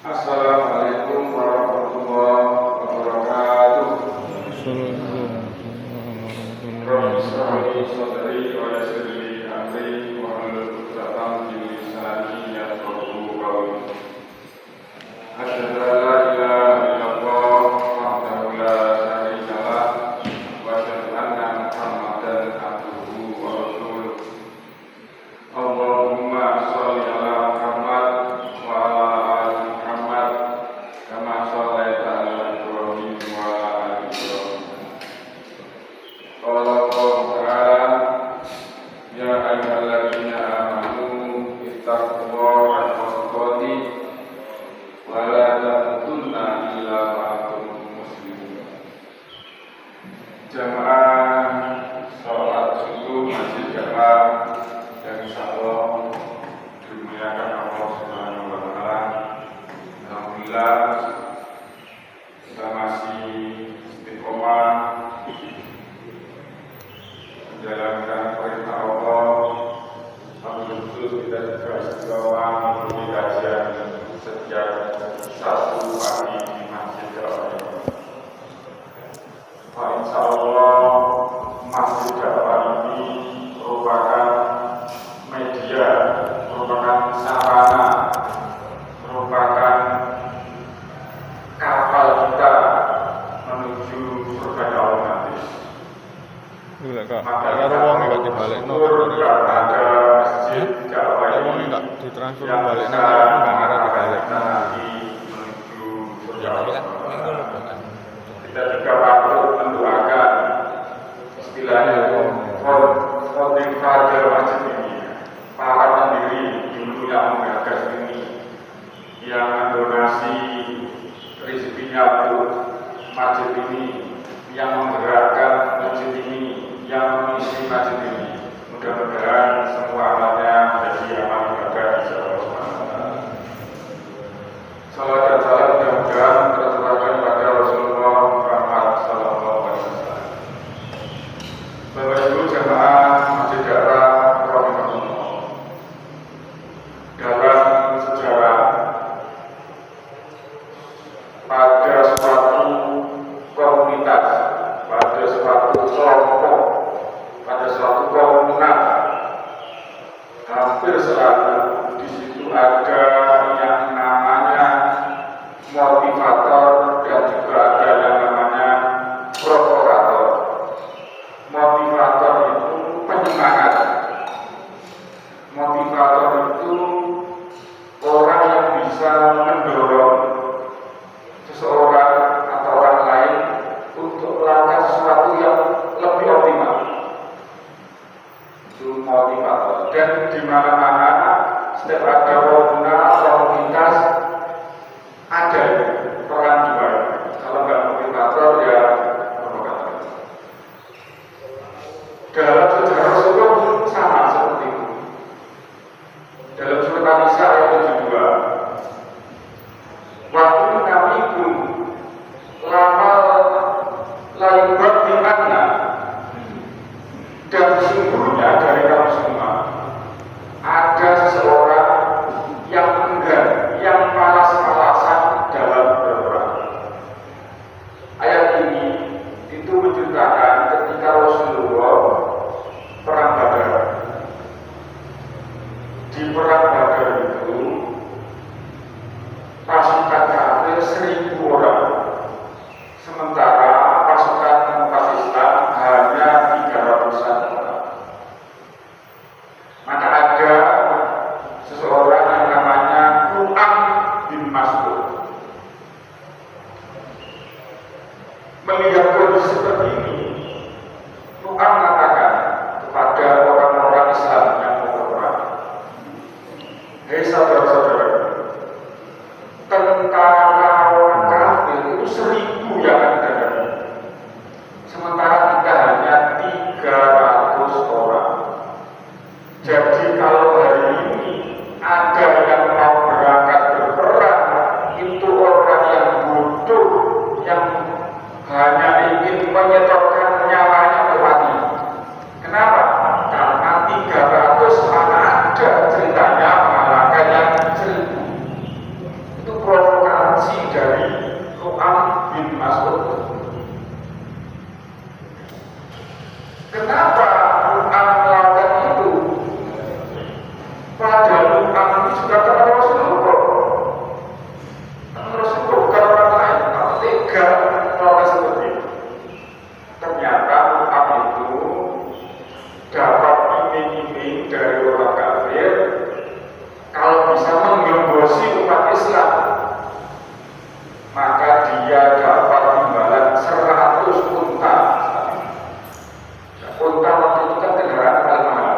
Assalamualaikum warahmatullahi wabarakatuh. Rabbi shrah li sadri wa yassir li amri wahlul 'uqdatam min lisani yafqahu qawli. Asyhadu an la ilaha illallah wahdahu la syarika lah wa asyhadu anna Muhammadan abduhu wa rasuluh. Allahumma shalli ala Muhammad wa ala ali Muhammad kama shallaita ala Ibrahim wa ala ali Ibrahim. Qala Allah ta'ala ya ayyuhalladzina amanu ittaqullaha haqqa tuqatih wa la tamutunna illa wa antum muslimun. Jamaah salat subuh Masjid Jamaah yang insyaallah dimuliakan Allah Subhanahu wa taala. Alhamdulillah kita masih istiqomah menjalankan perintah Allah. Betul-betul kita juga istiqomah mengikuti kajian setiap Sabtu pagi di Masjid Jamaah. Insyaallah Masjid Jamaah ini merupakan media, merupakan sarana, merupakan kapal kita menuju surga Allah nanti. Maka kita bersyukur kepada Masjid Jamaah ini yang bisa mengantarkan nanti menuju surga Allah. Kita juga patut mendoakan istilahnya khotibah masjid ini, para pendiri dulu yang menggagas ini, yang mendonasi rezekinya untuk masjid ini, yang menggerakkan masjid ini, yang mengisi masjid ini. Mudah-mudahan semua amalnya menjadi amal ibadah di Allah Subhanahu wa taala. Salam dan salam mudah-mudahan tercurahkan pada Rasulullah Muhammad sallallahu alaihi wasallam. Bapak Ibu jamaah Masjid Jamaah rahimahullah. Dalam sejarah pada suatu komunitas, pada suatu kelompok, pada suatu komunitas, hampir selalu di situ ada yang namanya motivator dan juga ada yang namanya provokator. Motivator itu penyemangat. Motivator itu orang yang bisa mendorong seseorang atau orang lain untuk melakukan sesuatu yang lebih optimal. Itu motivator. Dan di mana-mana setiap ada komunitas ada peran dua. Kalau nggak motivator ya provokator. Dalam sejarah Rasulullah pun sama seperti itu. Dalam surat An-Nisa ayat 72, waktu kami pun lama layubat di mana, dan sesungguhnya dari kamu semua ada seseorang yang enggan, yang malas-malasan dalam berperang. Ayat ini itu menceritakan ketika Rasulullah perang Badar. Di perang Badar itu pasukan kafir 1.000 orang, sementara pasukan umat Islam hanya 300-an orang. Maka ada seseorang yang namanya Nu'aym bin Mas'ud. Melihat kondisi seperti ini, Nu'aym mengatakan kepada orang-orang Islam yang mau berperang, hei saudara-saudara, tentara orang kafir itu 1.000 yang akan dihadapi, sementara kita hanya 300 orang. Jadi kalau hari ini ada yang mau berangkat berperang, itu orang yang bodoh, yang hanya ingin menyetop bin Mas'ud. Kenapa Quran melakukan itu? Padahal Quran itu juga kata Rasulullah. Rasulullah bukan orang lain, kalau tega melakukan seperti itu. Ternyata Quran itu dapat iming-iming dari orang kafir kalau bisa menggembosi umat Islam, maka dia dapat imbalan 100 unta. Unta waktu itu kan kendaraan paling mahal.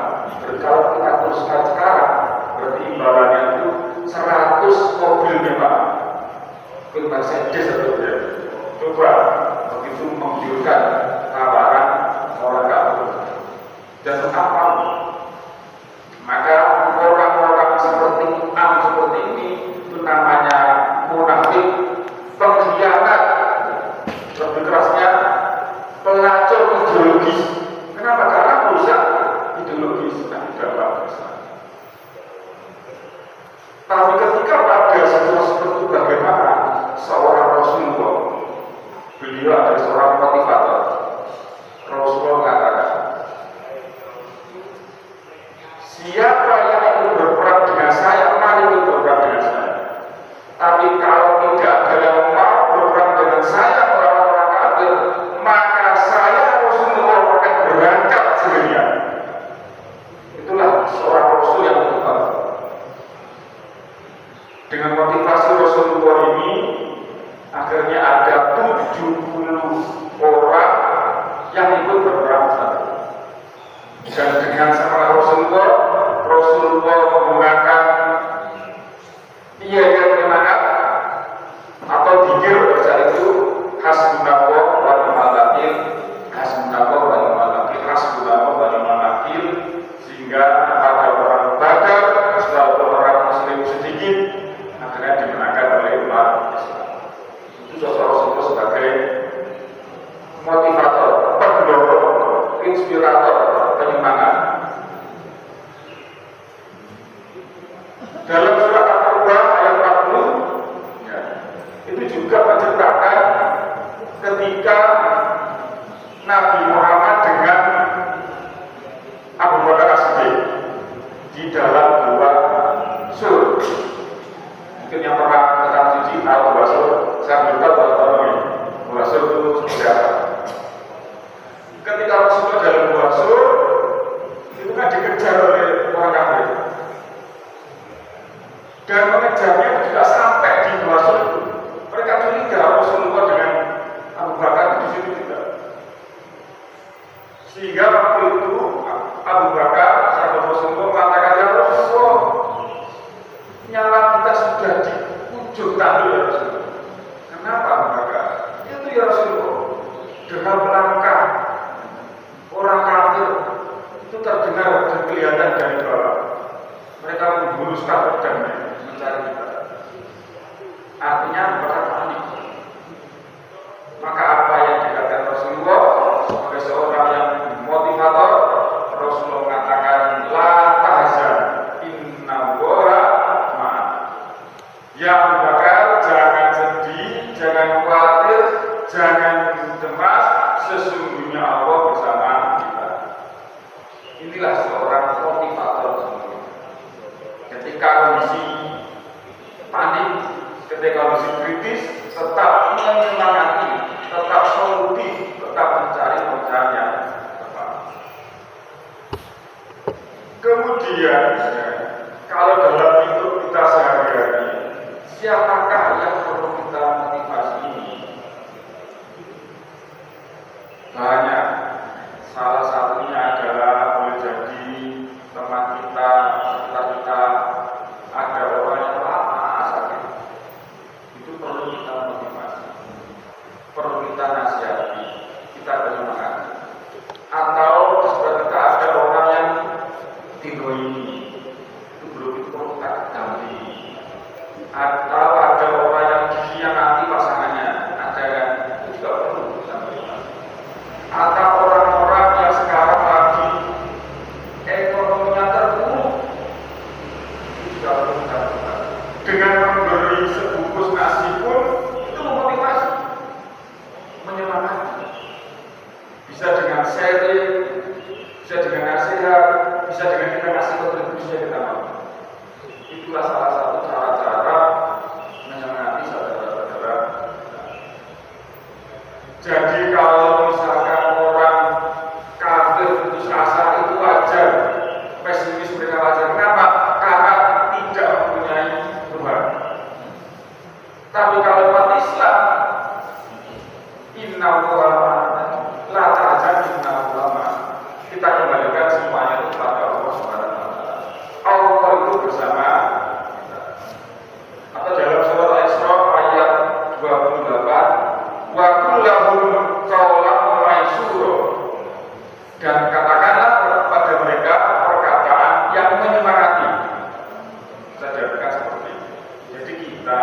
Kalau kita teruskan sekarang, berarti imbalannya itu 100 mobil mewah. Itu Mercedes atau tidak? Coba begitu menggiurkan tawaran orang kafir. Dan apa? Maka orang-orang seperti Am seperti ini itu namanya munafik, pengkhianat, lebih kerasnya pelacur ideologis. Kenapa? Karena rusak ideologis dan tidak bagus. Tapi ketika pada situasi seperti bagaimana seorang Rasulullah, beliau adalah seorang motivator. Rasulullah mengatakan, siapa yang ikut berperang dengan saya, mari ikut berperang dengan saya. Tapi kalau tidak ada yang mau berperang dengan saya melawan orang kafir, maka saya Rasulullah akan berangkat sendirian. Itulah seorang Rasul yang berperang. Dengan motivasi Rasulullah ini, akhirnya ada 70 orang yang ikut berperang satu. Dan dengan sama Rasulullah menggunakan iya terima atau dikir baca itu hasbunallah wa ni'mal wakil, hasbunallah wa ni'mal wakil, hasbunallah wa ni'mal wakil, sehingga pada orang Badar setelah orang Muslim sedikit akhirnya dimenangkan oleh umat Islam. Itu sosok Rasulullah sebagai motivator, pendorong, inspirator, penyemangat. Dalam surat At-Taubah ayat 40 ya, itu juga menceritakan ketika Nabi Muhammad dengan Abu Bakar As-Siddiq di dalam dua sur. Mungkin yang pernah ketemu suci tahu dua sur. Saya beritahu buat orang ini dua sur itu seperti apa. Ketika Rasulullah dalam dua sur itu kan dikejar oleh orang kafir. Dan mengejarnya itu tidak sampai di dua sur itu. Mereka curiga Rasulullah dengan Abu Bakar di situ juga. Sehingga waktu itu Abu Bakar sahabat Rasulullah mengatakan, ya Rasulullah, nyala kita sudah di ujung tanduk ya Rasulullah. Kenapa Abu Bakar? Itu ya Rasulullah, dengan melangkah orang kafir itu terdengar dan kelihatan dari bawah. Mereka menghunuskan pedangnya mencari kita. Artinya mereka panik. Maka apa yang dikatakan Rasulullah sebagai seorang yang motivator, Rasulullah mengatakan la tahzan innallaha ma'ana. Ya Abu Bakar, jangan sedih, jangan khawatir, jangan cemas, sesungguhnya Allah bersama kita. Inilah seorang motivator semua. Ketika kondisi panik, ketika kondisi kritis, tetap menyemangati, tetap solutif, tetap mencari pencarian yang tepat. Kemudian, kalau dalam hidup kita sehari-hari, siapakah yang perlu kita motivasi ini? Banyak. Salah satunya adalah boleh jadi teman kita, sekitar kita, ada orang yang lama sakit. Itu perlu kita motivasi, perlu kita nasihati, kita menyemangati. Atau di sebelah kita ada orang yang ini, itu belum perlu kita dampingi. Atau ada orang yang dikhianati pasangannya, ada yang itu juga perlu kita motivasi. Atau orang-orang yang sekarang lagi ekonominya terpuruk, itu juga perlu kita motivasi. Dengan memberi sebungkus nasi pun itu memotivasi. Tapi kalau umat Islam, inna ulama, la ta'jab inna ulama, kita kembalikan semuanya itu kepada Allah Subhanahu wa Ta'ala. Allah itu bersama kita. Atau dalam surat Al-Isra ayat 28, wa kullahum qawlan maysura, dan katakanlah kepada mereka perkataan yang menyemangati. Saya jadikan seperti ini. Jadi kita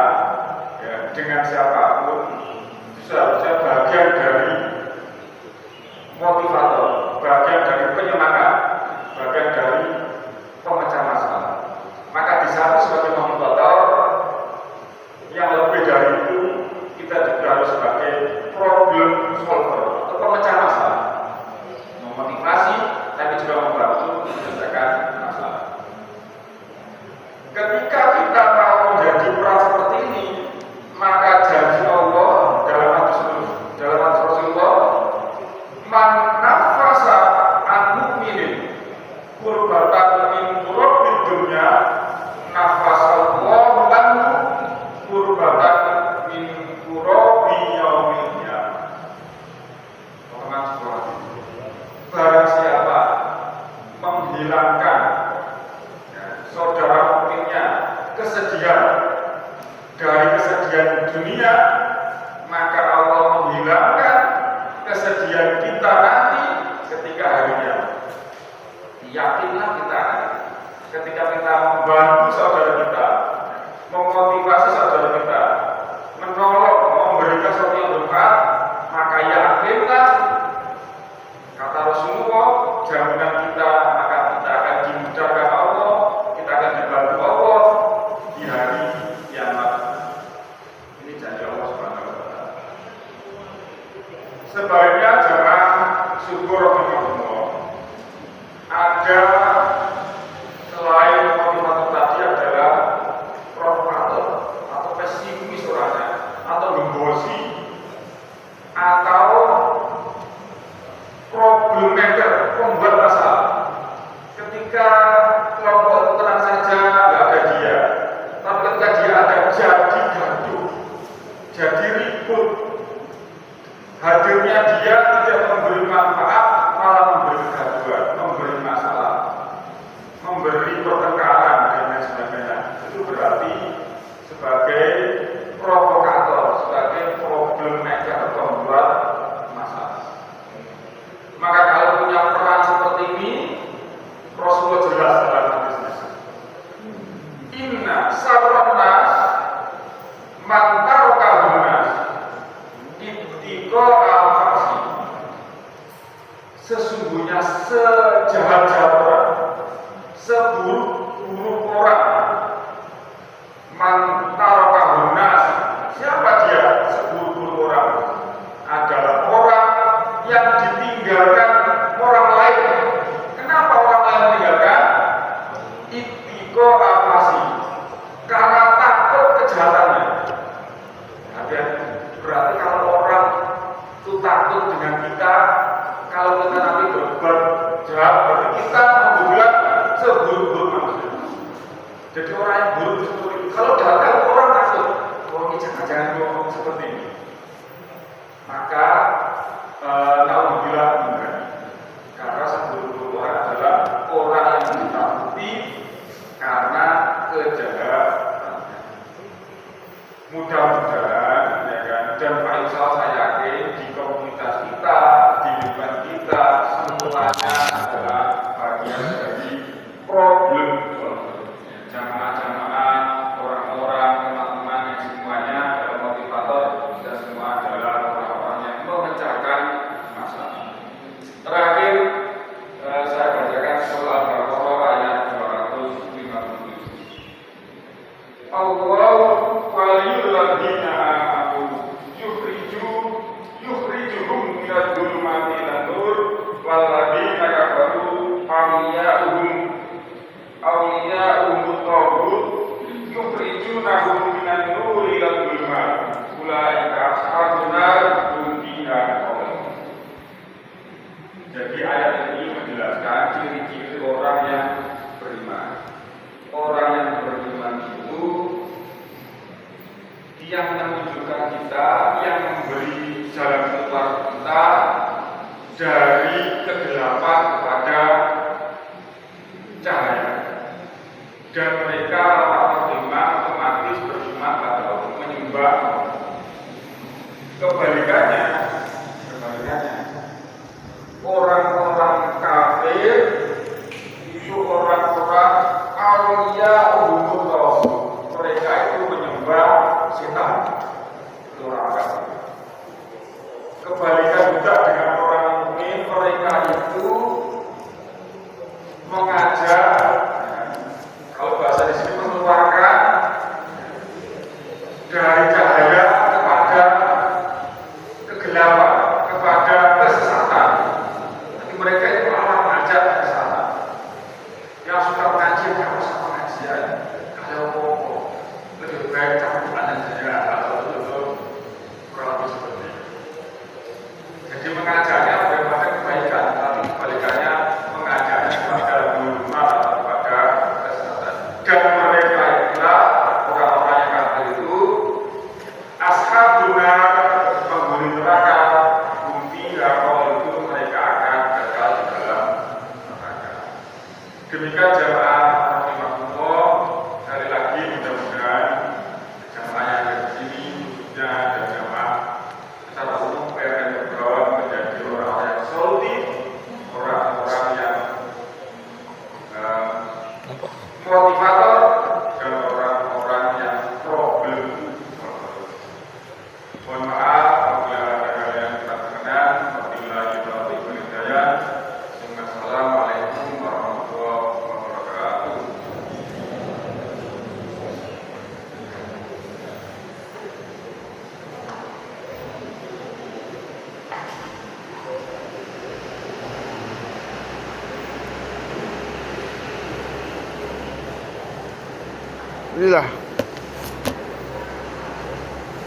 ya, dengan siapapun seharusnya bagian dari motivator, bagian dari penyemangat, bagian dari pemecah masalah. Maka di sana sebagai motivator, yang lebih dari itu kita juga harus sebagai problem solver atau pemecah masalah, memotivasi tapi juga membantu menyelesaikan masalah. Ketika kita mau menjadi peran seperti ini, maka janji Allah dalam hadis Rasulullah, man nafasa an mu'minin kurbatan min kurabil dunya nafasallahu anhu kurbatan min kurabi yaumil qiyamah. Barang siapa menghilangkan saudara mukminnya kesedihan dari kesedihan dunia, maka Allah menghilangkan kesedihan kita nanti ketika harinya. Yakinlah kita ketika kita membantu saudara kita, memotivasi saudara kita, menolong, memberikan sesuatu yang bermanfaat, maka yakinlah kata Rasulullah, jaminan kita, maka kita akan dimudahkan Allah, kita akan dibantu Allah di hari kiamat. Ini janji Allah Subhanahu wa Ta'ala. Sebaliknya jangan syukur rahimahullah. Ada selain motivator tadi adalah provokator atau pesimis orangnya, atau gembosi, atau problem maker, pembuat masalah. Ketika kelompok itu tenang saja, nggak ada dia. Tapi ketika dia ada, jadi gaduh, jadi ribut. Hadirnya dia tidak memberi manfaat, malah memberi kegaduhan, memberi masalah, memberi pertengkaran dan lain sebagainya. Itu berarti sebagai provokator, sebagai problem maker, pembuat masalah. Maka kalau punya peran seperti ini, Rasulullah jelas dalam hadisnya. Inna sarran nas man tarakahun nas ittiqa al-fasi. Sesungguhnya sejahat-jahat orang, seburuk-buruk orang, man tarakahun nas. Siapa dia? Seburuk-buruk orang adalah orang yang ditinggalkan orang lain. Kenapa orang lain meninggalkan? Ittiqa al-fasi, karena takut kejahatannya. Berarti kalau orang itu takut dengan kita, kalau kita nanti berbuat jahat, berarti kita membuat seburuk-buruk manusia. Jadi orang yang buruk seperti itu, kalau datang orang takut, oh ini jangan-jangan ngomong seperti ini. Maka naudzubillah benar. Karena seburuk-buruk orang adalah orang yang ditakuti karena kejahatannya. Mudah-mudahan ya kan, dan Pak Irsal saya yakin di komunitas kita, di lingkungan kita, semuanya adalah bagian dari problem jamaah-jamaah, orang-orang, teman-teman yang semuanya adalah motivator dan semua adalah orang-orang yang memecahkan masalah. Terakhir saya bacakan surah Al-Baqarah ayat 257. Allah waliyul ladzina amanu yukhrijuhum minadh dhulumati ilan nur wal ladzina kafaru awliya'uhum taghut yukhrijunahum minan nuri ilal dhulumat ulaika ashabun nar hum fiha khalidun. Jadi ayat ini menjelaskan ciri-ciri orang yang beriman. Orang yang beriman itu yang menunjukkan kita, yang memberi jalan keluar kita dari kegelapan kepada cahaya. Dan mereka orang beriman otomatis beriman atau menyembah. Kebalikannya, orang-orang kafir itu orang-orang aulia umumullah. Mereka itu menyembah setan, orang kafir. Kebalikan juga dengan orang mukmin, mereka itu mengajar, kalau bahasa di sini mengeluarkan dari cahaya kepada kegelapan, kepada kesesatan. Jadi mereka itu malah mengajak kesesatan. Yang suka mengaji, kamu sama pengajian, kalau lebih baik campuran saja atau betul-betul kurang lebih seperti itu. Jadi mengajarnya bagaimana kebaikan, tapi kebalikannya mengajarnya kepada guna atau kepada kesesatan. Dan mereka itulah orang-orang yang kafir itu ashabuna, penghuni neraka, bumi kalau itu mereka akan kekal di dalam neraka. Demikian jamaah rahimahullah, sekali lagi mudah-mudahan jamaah yang ada di sini khususnya dan jamaah secara umum PRN Hebron menjadi orang-orang yang solid, orang-orang yang motivator, dan orang-orang yang problem. Mohon maaf apabila ada hal yang tidak berkenan. Wabillahi taufiq wal hidayah. Assalamualaikum warahmatullahi wabarakatuh. Inilah